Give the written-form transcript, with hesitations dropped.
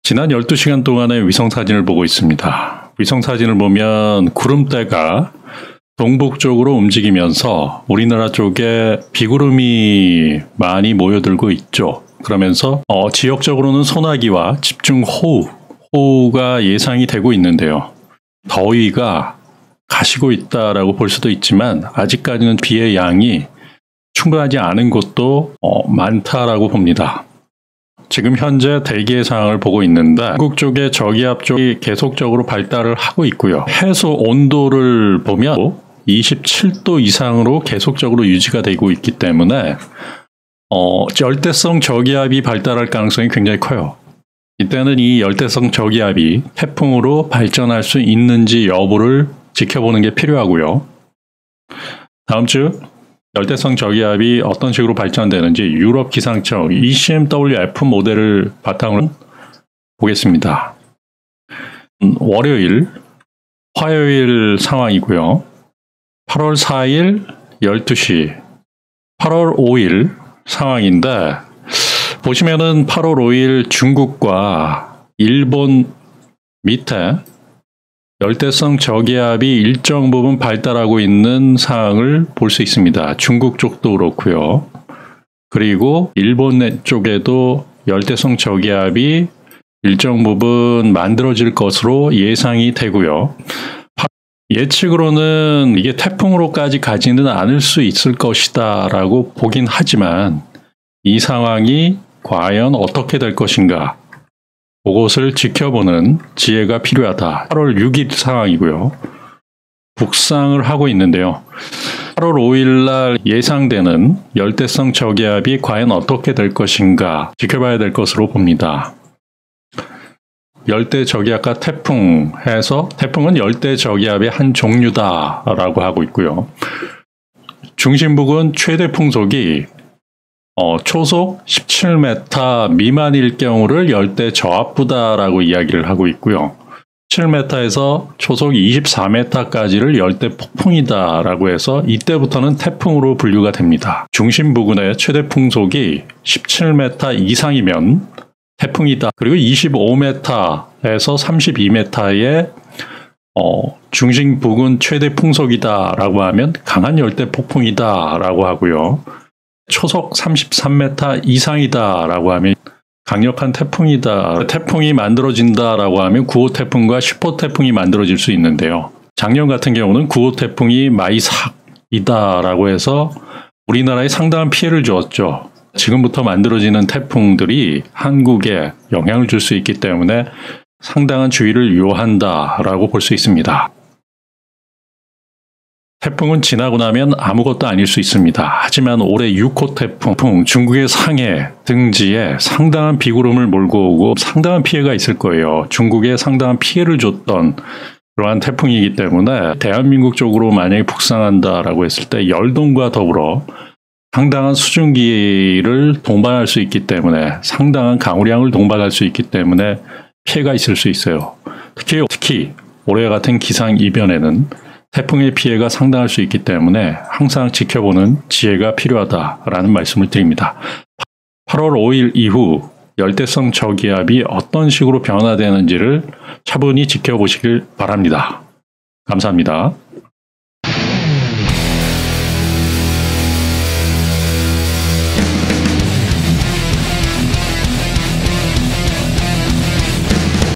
지난 12시간 동안의 위성사진을 보고 있습니다. 위성사진을 보면 구름대가 동북쪽으로 움직이면서 우리나라 쪽에 비구름이 많이 모여들고 있죠. 그러면서 지역적으로는 소나기와 집중호우가 예상이 되고 있는데요. 더위가 가시고 있다라고 볼 수도 있지만 아직까지는 비의 양이 충분하지 않은 곳도 많다라고 봅니다. 지금 현재 대기의 상황을 보고 있는데 한국 쪽의 저기압 쪽이 계속적으로 발달을 하고 있고요. 해수 온도를 보면 27도 이상으로 계속적으로 유지가 되고 있기 때문에 열대성 저기압이 발달할 가능성이 굉장히 커요. 이때는 이 열대성 저기압이 태풍으로 발전할 수 있는지 여부를 지켜보는 게 필요하고요. 다음 주 열대성 저기압이 어떤 식으로 발전되는지 유럽 기상청 ECMWF 모델을 바탕으로 보겠습니다. 월요일, 화요일 상황이고요. 8월 4일 12시, 8월 5일 상황인데 보시면은 8월 5일 중국과 일본 밑에 열대성 저기압이 일정 부분 발달하고 있는 상황을 볼 수 있습니다. 중국 쪽도 그렇고요. 그리고 일본 쪽에도 열대성 저기압이 일정 부분 만들어질 것으로 예상이 되고요. 예측으로는 이게 태풍으로까지 가지는 않을 수 있을 것이다 라고 보긴 하지만 이 상황이 과연 어떻게 될 것인가 그것을 지켜보는 지혜가 필요하다. 8월 6일 상황이고요. 북상을 하고 있는데요. 8월 5일 날 예상되는 열대성 저기압이 과연 어떻게 될 것인가 지켜봐야 될 것으로 봅니다. 열대 저기압과 태풍 해서 태풍은 열대 저기압의 한 종류다라고 하고 있고요. 중심부근 최대 풍속이 초속 17m 미만일 경우를 열대 저압부다라고 이야기를 하고 있고요. 7m에서 초속 24m까지를 열대 폭풍이다라고 해서 이때부터는 태풍으로 분류가 됩니다. 중심 부근의 최대 풍속이 17m 이상이면 태풍이다. 그리고 25m에서 32m의 중심 부근 최대 풍속이다라고 하면 강한 열대 폭풍이다라고 하고요. 초속 33m 이상이다라고 하면 강력한 태풍이다. 태풍이 만들어진다라고 하면 9호 태풍과 10호 태풍이 만들어질 수 있는데요. 작년 같은 경우는 9호 태풍이 마이삭이다라고 해서 우리나라에 상당한 피해를 주었죠. 지금부터 만들어지는 태풍들이 한국에 영향을 줄 수 있기 때문에 상당한 주의를 요한다라고 볼 수 있습니다. 태풍은 지나고 나면 아무것도 아닐 수 있습니다. 하지만 올해 6호 태풍, 중국의 상해 등지에 상당한 비구름을 몰고 오고 상당한 피해가 있을 거예요. 중국에 상당한 피해를 줬던 그러한 태풍이기 때문에 대한민국 쪽으로 만약에 북상한다라고 했을 때 열동과 더불어 상당한 수증기를 동반할 수 있기 때문에 상당한 강우량을 동반할 수 있기 때문에 피해가 있을 수 있어요. 특히 올해 같은 기상이변에는 태풍의 피해가 상당할 수 있기 때문에 항상 지켜보는 지혜가 필요하다라는 말씀을 드립니다. 8월 5일 이후 열대성 저기압이 어떤 식으로 변화되는지를 차분히 지켜보시길 바랍니다. 감사합니다.